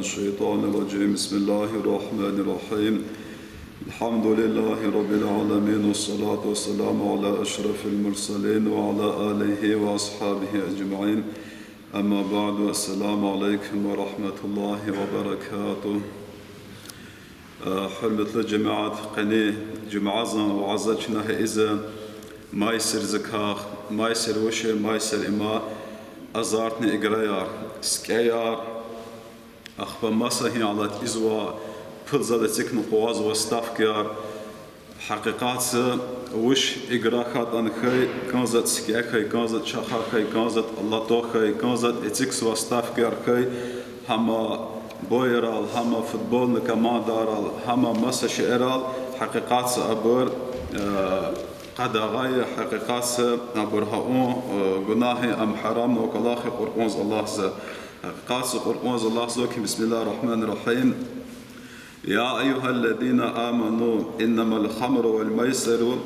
الشيطان الرجيم. بسم الله الرحمن الرحيم. الحمد لله رب العالمين، والصلاة والسلام على أشرف المرسلين وعلى آله وأصحابه أجمعين. أما بعد، السلام عليكم ورحمة الله وبركاته. حرمة الجماعة قني جمعة وعزتنا إذا ما يصير زكاة، ما يصير وشي، ما يصير إما أزارتني إقريار سكيار أخبا مساهي على إزوا بلزة تكن قواز واستافكيار حقيقات وش إقراخات أنخي كانزت سكيخي كانزت شخاخي كانزت الله توخي كانزت إتكس واستافكيار خي هما بويرال هما فوتبول نكما دارال هما مسا شئرال حقيقات أبر قداغاي حقيقات أبرهاون جناهي أم حرام وكلاخي قرقونز الله ز حقيقات قرقونز الله زوكي. بسم الله الرحمن الرحيم. يا أيها الذين آمنوا إنما الخمر والميسر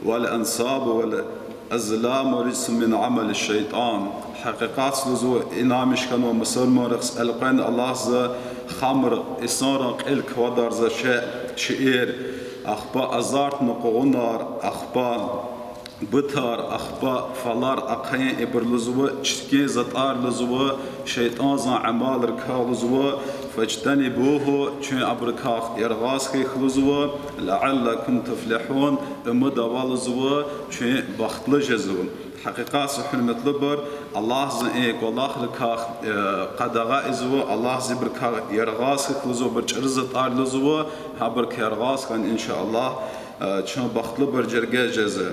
والأنصاب والأزلام رجس من عمل الشيطان. حقيقات لزو إنامش كانوا مسلم رخص ألقين الله ز خمر إصارق إلك ودار ز شئير أخبا أزارت نقونار أخبا بتار أخبا فلار أقين إبر لزو شتكي زطار لزو شيطان زن عمال ركا لزو فاجتنبوه شن أبركاخ يرغاسكي خلزو لعلكم تفلحون أمدا والزو شن بختل جزو. حقيقة سحن مطلبر الله زن إيك والله ركاخ قدغا إزو الله زبركاخ يرغاسكي خلزو برشرزت آر لزو هبرك يرغاس كان إن شاء الله شن بختل برجرجة جزو.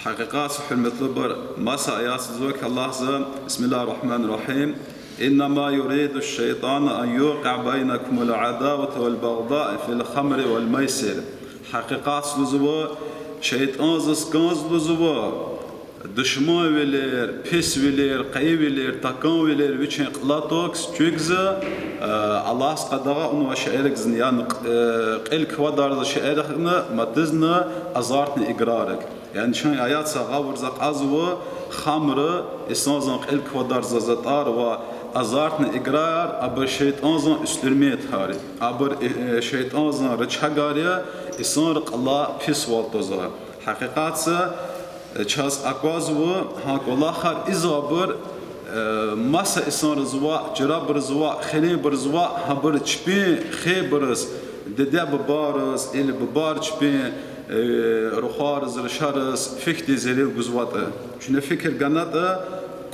حقيقة سحن مطلبر مسا آيات زوك الله زن. بسم الله الرحمن الرحيم. إنما يريد الشيطان أن يوقع بينكم العداوة والبغضاء في الخمر والميسر. حقيقات لزو شيطان زسكانز لزو دشمان ولير بيس ولير قي ولير تاكان ولير ويشين قلاتوكس تشيكز الله سقدغا انو شعيرك زنيان قلك ودار شعيرنا مدزنا ازارتني اقرارك. يعني شان آيات ساغاور زق ازو خمر اسنازن قلك ودار ززطار و أزارتنا إقرار أبر شيطان زن استرميت هاري أبر شيطان زن رجحقاريا إسانرق الله فيس والتوزا. حقيقات چاس أقوازو هاك والله خار إزابر مسا إسان رزوا جراب رزوا خلي برزوا هبر چبين خي برز دده ببارز إلي ببار چبين روخارز رشارز فكتي زليل قزواتا. شنو فكر قناتا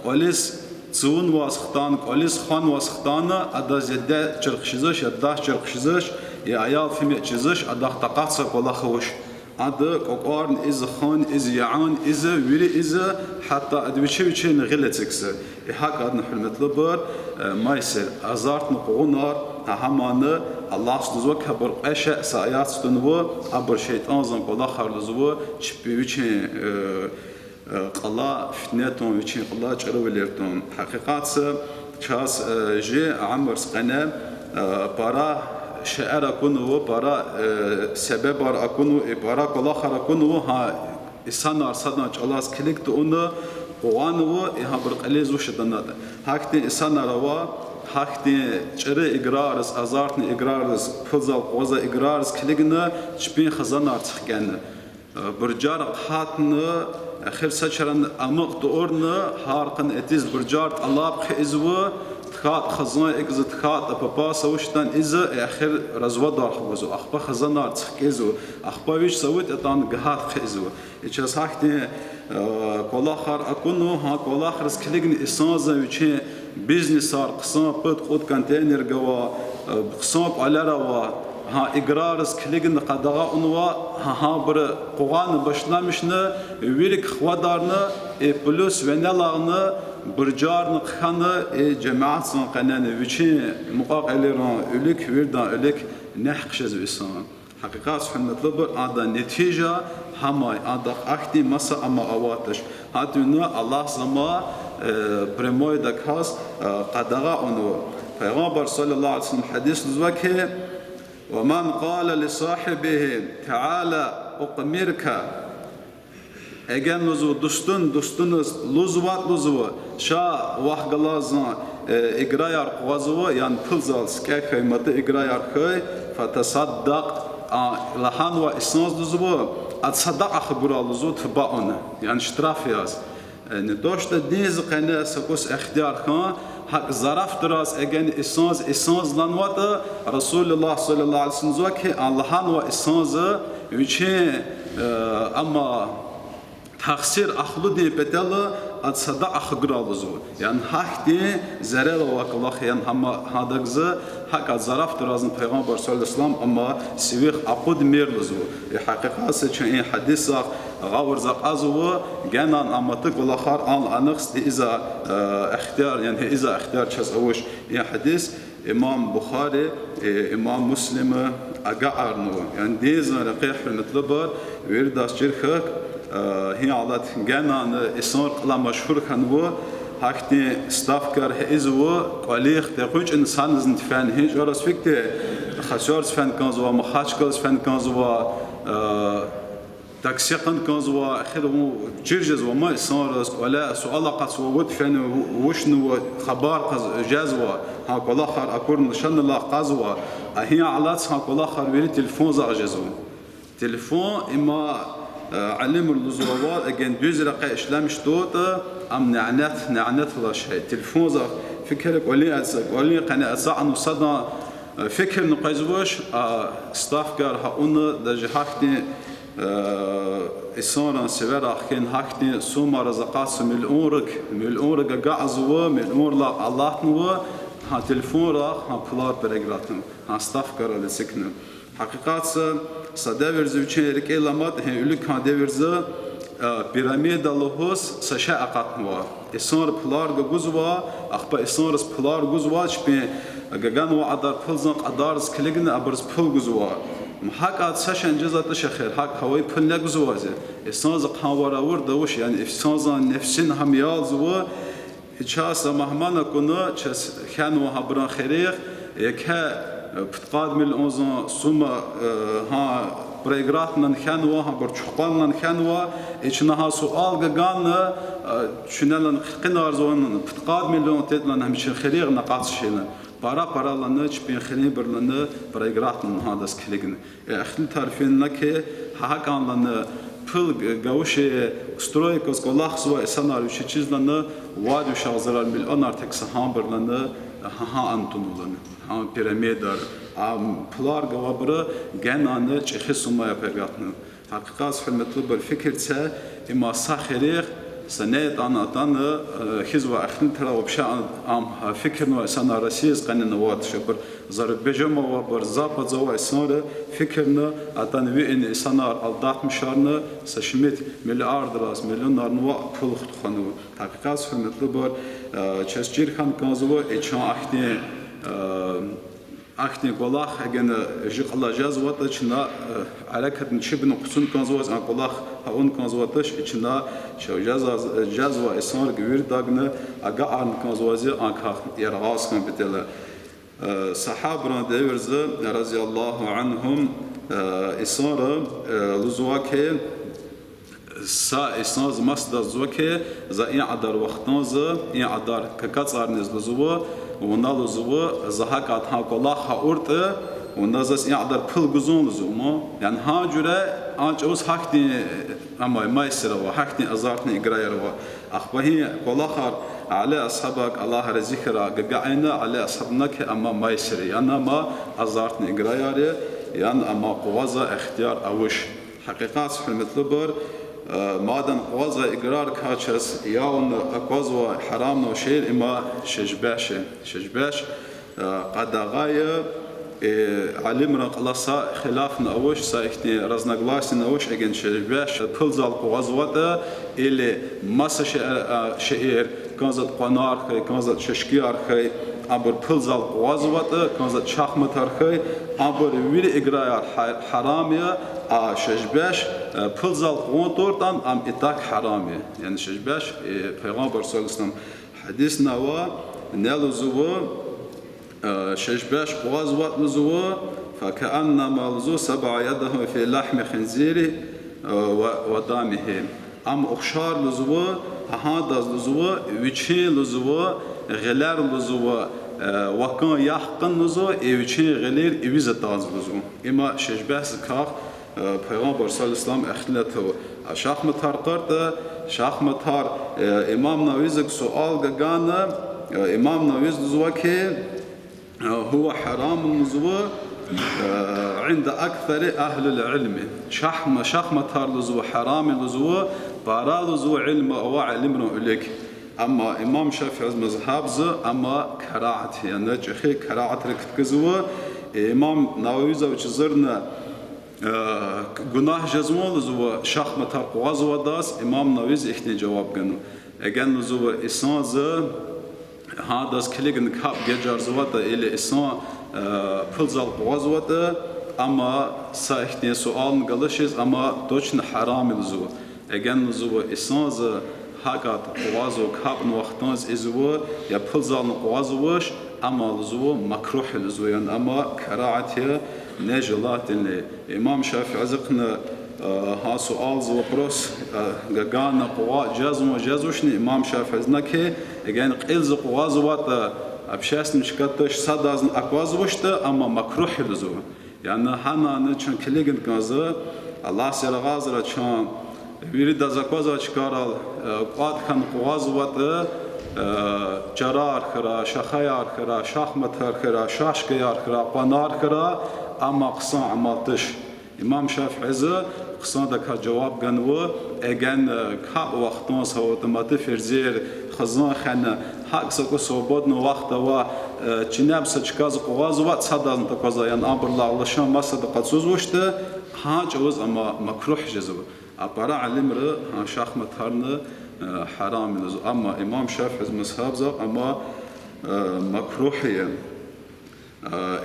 قوليس زون واسختان قوليس خان واسختان أدا زده چرخشزش أدا چرخشزش يا عيال فيمي چزش أدا تقاطسك والله خوش أدا كوكارن إز خان إز يعان إز ويري إز حتى أدويتشي نغلتكس. إحاك أدنا حلمت لبر ما يصير أزارت نقونار همان الله سلزو كبر أشياء سايات ستنو أبر شيطان زن قلا خارلزو شبيوتشي قلا فتنتهم ويشين قلا جرو ليرتهم. حقيقات شاس جي عمر سقنا برا شعر أكونه برا سبب أكونه برا قلا خار أكونه ها إنسان أرسلنا جلاس كليك تونه قوانه إها برقليز وشدنا هكتي إنسان روا هكتي جري إقرارس أزارتني إقرارس فضل قوزا إقرارس كليكنا شبين خزانة أرتخجنا برجار قاتنا آخر سشرن أمق دورنا هارقن إتيز برجارت الله بخيزوا تخات خزانة إكز تخات أبابا سوشتن إذا آخر رزوا دار خبزو أخبا خزانة تخكيزو أخبا ويش سويت أتان جهات خيزو. إيش هاكتي كل آخر أكونه ها كل آخر سكليجن إسانزا ويشين بيزنس صار قسم بيت قد كونتينر جوا قسم على روا ها إقرارس كليجن قدغا أنوا ها بر قوان بشلامشنا ويرك خوادارنا بلوس ونلاغنا برجارنا خنا جماعة سنقننا ويشين مقاقليران أولك ويردان أولك نحقش زويسان. حقيقة سبحان الله هذا نتيجة هماي هذا أختي مسا أما أواتش هاتونا الله زما برموي دكاس قدغا أنو پیغمبر صلى الله عليه وسلم حديث لزوكه ومن قال لصاحبه تعالى أقمرك Egen luzu dostunuz luzvat luzu şa vahgalazan إجرايار قوازوا يعني بلزال سكاكي مت إجرايار خي فتصدق لحان وإسناز دزوا أتصدق أخبر لزو تباعنا يعني اشترافياز نداشت ديز قناة سكوس اختيار خان حق ظرف دراز اجن إسناز لنوات رسول الله صلى الله عليه وسلم زوكي لحان وإسناز ويشي أما تخسير أخلودي بتلا أتصدق أخجر لزو يعني حقتي زرل وكله يعني هم هذا جزء حق ظرف درازن پیغمبر صلی الله علیه وسلم اما سویخ عقود میر لزو حقیقت است این حدیث غور زق ازو جنان اما تقول آخر آن نقص إذا اختیار يعني إذا اختیار چس اوش این حدیث امام بخاری امام مسلم اجعرنو يعني ديز رقيح في المطلبر ويرداس جرخك هي عادت جنان اسنار قلا مشهور كانوا هاكتي ستافكر هيزو قليخ تقوج انسان زنت فان هيج اورس فيكت خسارس فان كانزوا مخاشكلس فان كانزوا تاكسيقن كانزوا خدمو جيرجز وما اسنارس ولا سؤال قصوا ود فان وشنو خبر جازوا ها كل اخر اكون شن الله قازوا هي علات ها كل اخر ويري تليفون زاجزو تليفون اما علم اللزوات اجن دوز رقا اشلام شتوت ام نعنت ولا شيء تليفون زا فكرك ولي قناة ساعة وصدنا فكر نقايزوش ستافكر هاون دجي هاكتي إسانا سوير أخين هاكتي سوما رزقاس ملعورك قاعزوا ملعور لا الله نوا ها تليفون راح ها بلار بريغراتن ها ستافكر اللي سكنوا حقيقات سداورز وچين ركي لامات هي يلك ها ديورز بيراميد اللهوس سشاء قطنوا إسان بلار جوزوا أخبا إسان رس بلار جوزوا شبه جانوا عدار بلزن عدارز كلجن أبرز بل جوزوا محاكات سشان جزء تشخير حق هواي بل نجوزوا زي إسان زق هوارا ورد يعني إسان زان نفسين هم يالزوا إتشاس مهما كنا تشاس كانوا هبران خيريخ يكها بتقاد من الأنظمة سوما ها بريغراتنا نخانوا ها برشقالنا نخانوا إيشناها سؤال جانا شنالن قنا أرزوان بتقاد من لون تدلنا همش خير نقاط شينا برا لنا شبين خيرين برلنا بريغراتنا هذا سكليجن أخذ تعرفين لك هاكان لنا بل جوشي سترويكوس كلاه سوا سناريو شيء چیز لنا وادو شازرال مليون ارتك سهام برلنا ها أنتونولن ها بيراميدار ام بلار جوابره جنانه چخسوما يپرگاتن حقیقت حرمتلو بالفكر تسا اما ساخريخ سنه دان خزوا اخن ترا وبشا ام فكر نو سنا رسيز قنن وات شبر زرب بجما وبر زاب زوا سنه فكرنا اتان وي ان سنار الدات مشارنا سشمت مليار مليونار نو پول خنو حقیقت حرمتلو بر چسجير خان كازو اچان اختي أختي قلاخ أجن جق الله جاز واتشنا على كد نشيب نقصون كنزواز عن قلاخ هون كنزواتش إتشنا شو جاز وإسمار جوير داغنا أجا عن كنزوازي عن كه يرغاس كم بتلا صحابة ديورز رضي الله عنهم إسمار لزواكه سا إسناز مصدر زوكه زين عدار وقتناز إن عدار كقطار نزل زوا ونالو زوا زهاكات ها كلا خاورت ونازس إن عدار بل جزون زوما يعني ها جرا أنج أوس حكتي أما ما يصير وحكتي أزارتني إجراء روا أخبهي كلا خار على أصحابك الله رزقنا جعنا على أصحابناك أما ما يصير يعني ما أزارتني إجراء يعني أما قوازا اختيار أوش حقيقات في المطلوبر مادن قوازا إقرار كاتشس ياون قوازا حرام نوشير إما شجباش قدغاية علم رقلصا خلافنا أوش سايختي رزنقلاس نوش أجن شجباش بلزال قوازا اللي ماسا شئير كانزت قنار خي كانزت ششكيار خي أمر بلزال قوازا كانزت شاخمتار خي أمر وير إقرار حرامية شجباش بلزال قوانتورتان أم إتاك حرامي يعني شجباش پیغمبر صلى الله عليه وسلم حديث نوا نالو زوا شجباش قوازوات لزوا فكأنما لزو سبع يده في لحم خنزير ودامه أم أخشار لزوا هذا لزوا ويشين لزوا غلر لزو وكان يحقن لزو إيوشين غلير إيوزة تاز لزو إما شجبهس كاخ پیغمبر صلی الله علیه و سلم اختلته شاخ متار قرد شاخ متار امام نوویزك سؤال گانا امام نوویز لزو که هو حرام لزو عند أكثر أهل العلم شاخ متار لزو حرام لزو بارا لزو علم أو علم إليك أما إمام شافعي مذهب أما كراعت يعني جخي كراعت ركت كزو إمام نوويز وجزرنا günah cezmol zuva şahmatar qazwa das imam naviz ihne cevap ganu egen zuva isanzı ha das kiligen kap gejar zuva da ile isan pulzal qazwa da ama sa ihne sual galışız ama doçn haram zuva egen zuva isanzı hakat qazwa kap waqtans izwa ya pulzal qazwaş ama zuva makruh zuva yani ama karaati نجلاتني إمام شافعي زقنا ها سؤال زوبروس جانا قوا جزم وجزوشني إمام شافعي زنكه إجان قيل زقوا زوات أبشاس نشكتش صدازن أقواز وشته أما مكروه لزو يعني هنا نشان كليجن كذا الله سير غازر شان ويريد زقوا شكارال قاد كان قوا زوات جرار خرا شخيار خرا شخمتر خرا شاشكيار خرا بنار خرا أما قصان عمالتش إمام شافعي قصان دكا جواب جنوا إجان كا وقتنا سوى تمات فرزير خزان خنا حق سكو صوبودنا وقت وا جناب سجكاز قواز وات صدق تقاضى يعني أمر الله الله شان ما صدق تزوج وشته ها جوز أما مكروه جزو أبرا علم ر شاخ متهرنا حرام لزو أما إمام شافعي مذهب أما مكروه يعني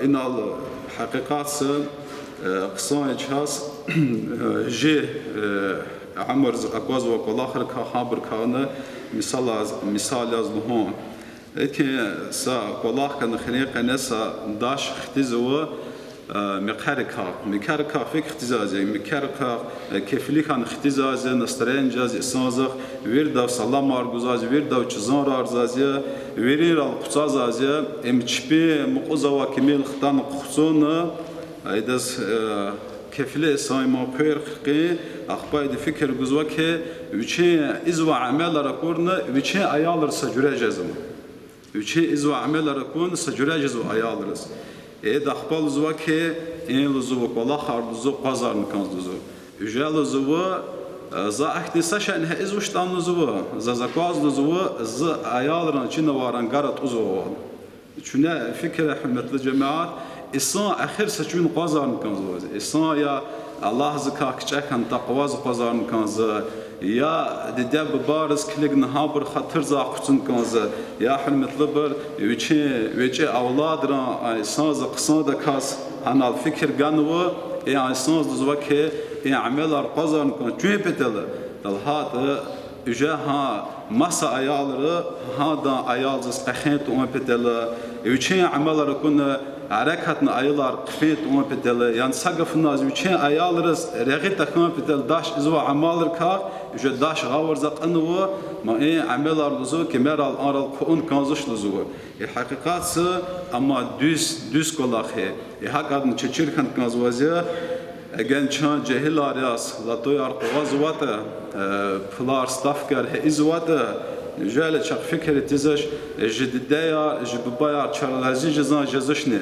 إن الحقيقات قصان جهاز جي عمر أقواز وقال آخر كخبر كأنه مثال از لهم إتى سا قال آخر نخنيق نسا داش اختزوا مكاركا فيك اختزازي مكاركا كفلي كان اختزازي نسترين جاز إسانزخ ويردا سلام أرجوزازي ويردا وجزان أرزازي ويرير القصازازي امتشبي مقوزوا كميل ختان قصون ايدس كفلي إسايما بيرقي أخبار فكر جزوا كه وشي إزوا عمل ركورنا وشي أيالر سجرة جزم وشي إزوا عمل ركون سجرة جزوا أيالرس دخبال زوا که این لزو کلا خار لزو قازار نکنز لزو اجال لزو زا احتساش انها ازوشتان لزو زا زکاز لزو زا ایالران چی نوارن گرت ازو چونه فکر حمت الجماعات إصان آخر سجون قازار نکنز لزو إصان یا الله زکا کچکن تقواز قازار نکنز يا ددب بارز كلك نهابر خطر زاقتن كنز يا حلمت لبر ويجي أولاد را إنسان قصاد كاس أنا الفكر جنوا يا إنسان زوجك يا عمل أرقازن كن جوي بدل الهاد إجاها مسا أيالر هذا أيال زس قخنت بدل ويجي عمل ركون حركتنا أيالر قفيت بدل يعني سقف الناس ويجي أيالرس رغيت كم بدل داش إزوا عمالر كا يجي داش غاور زق أنو ما إيه عمل أرزو كمرة الأرض كون كنزش لزو الحقيقة أما دوس كلاخه يحقق نشير كان كنزوازيا أجن شان جهل أرياس لا تويار قواز واتا فلار ستافكر هإزواتا جال شق فكر تزش جديديا جببايا شرلازي جزان جزشني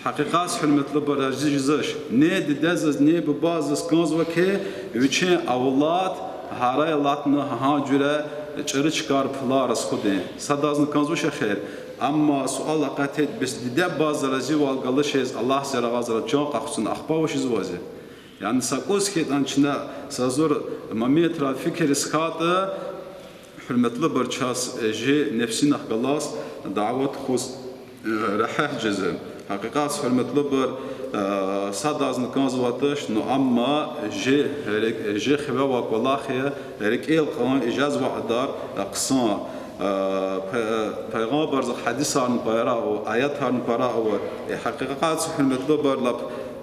حقيقة حلمت لبرازي جزش نيد دزز ني بباز كنز وكه ويشين أولاد هراي لاتنا هاجرة چرچ کار فلارس خودی صدازن کنزوش خیر اما سوال قطعی بس دیده باز رزی و الگلشیز الله سر غازر جان قخصن اخباوش زوازه يعني ساقوس كي أنشنا سازور مميت را فكر إسقاط حرمت لبرشاس جي نفسنا خلاص دعوت خوز رحه جزء حقيقة حرمت لبر صداز نكانز واتش نو أما جي خبا وقلاخية رك إيل قان إجاز وعدار قصان پیغمبر حدیث هارن پایرا و آیات هارن پایرا و حقیقت حرمت لبر لب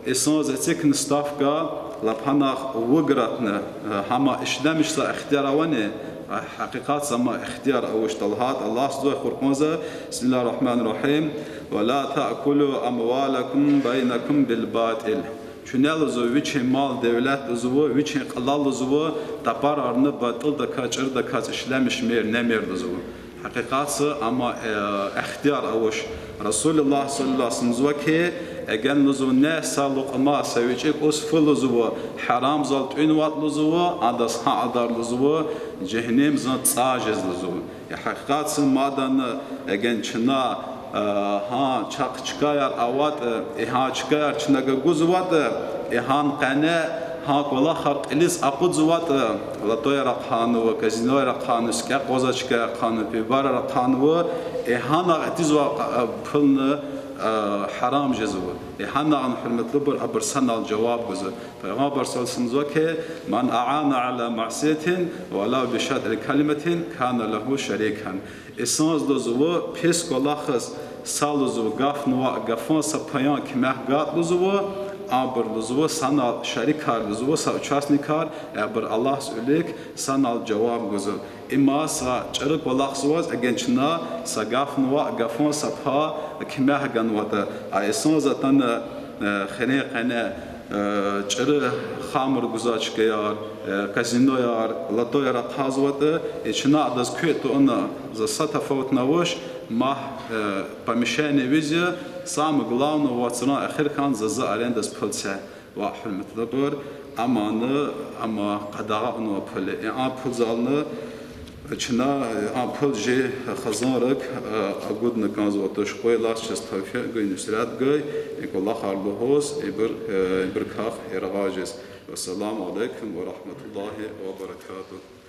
إسناد ذاتك نستافكا لبحنا وقرتنا هما إشدامش لا اختياروانه حقيقات سما اختيار أوش طلهات الله سبحانه خرقمزة بسم الله الرحمن الرحيم ولا تأكلوا أموالكم بينكم بالباطل شنال زو ويچ مال devlet زو ويچ قلال زو tapar arını batıl da kaçır da kaç işlemiş mer ne mer زو حقيقاتsı ama ihtiyar avuş Resulullah sallallahu aleyhi ve sellem zuvaki egen luzu ne sağlık ama seviçik usful luzu haram zalt ünvat luzu adas ha adar luzu cehennem zat saciz luzu ya haqiqatsı madan egen çına ha çak çıkayar avat ha çıkayar çınaga guzvat han qane ها کولا خرق الیس اقود زوات لطوی رقحان و کزینوی رقحان سکه قوزچکه رقحان پیبار رقحان و هانا اتیز و پلن حرام جزو هانا عن حرمت لبر ابرسن الجواب جزو پیغمبر صلی الله علیه و که من اعان على معصیت ولا بشطر کلمه کان له شریکا اساس لزو پس کولا خس سالزو گفن و گفن سپایان که مهگات لزو aber luzu sanal şerikar luzu sa участникар aber Allah söylek sanal cevap guzu imma sa çırık valaq suvaz agençna sa gafnwa gafon sapha kimah ganwata ayson zatan khane qana çırı xamır guzaçkayar kazino yar lato yar qazwata içna adas kötü ona za satafot nawosh мах помещение везде самое главное вот цена ахиркан за аренда спылся ва хурматлы бир аманы ама кадага уну пуле а пул залны чына а пул же хазарак агудна канзо тош койлар чест тафия гойнусрат гой эколла харлухос ибр ках ирагажес. Вассаламу алейкум ва рахматуллахи ва баракатуh.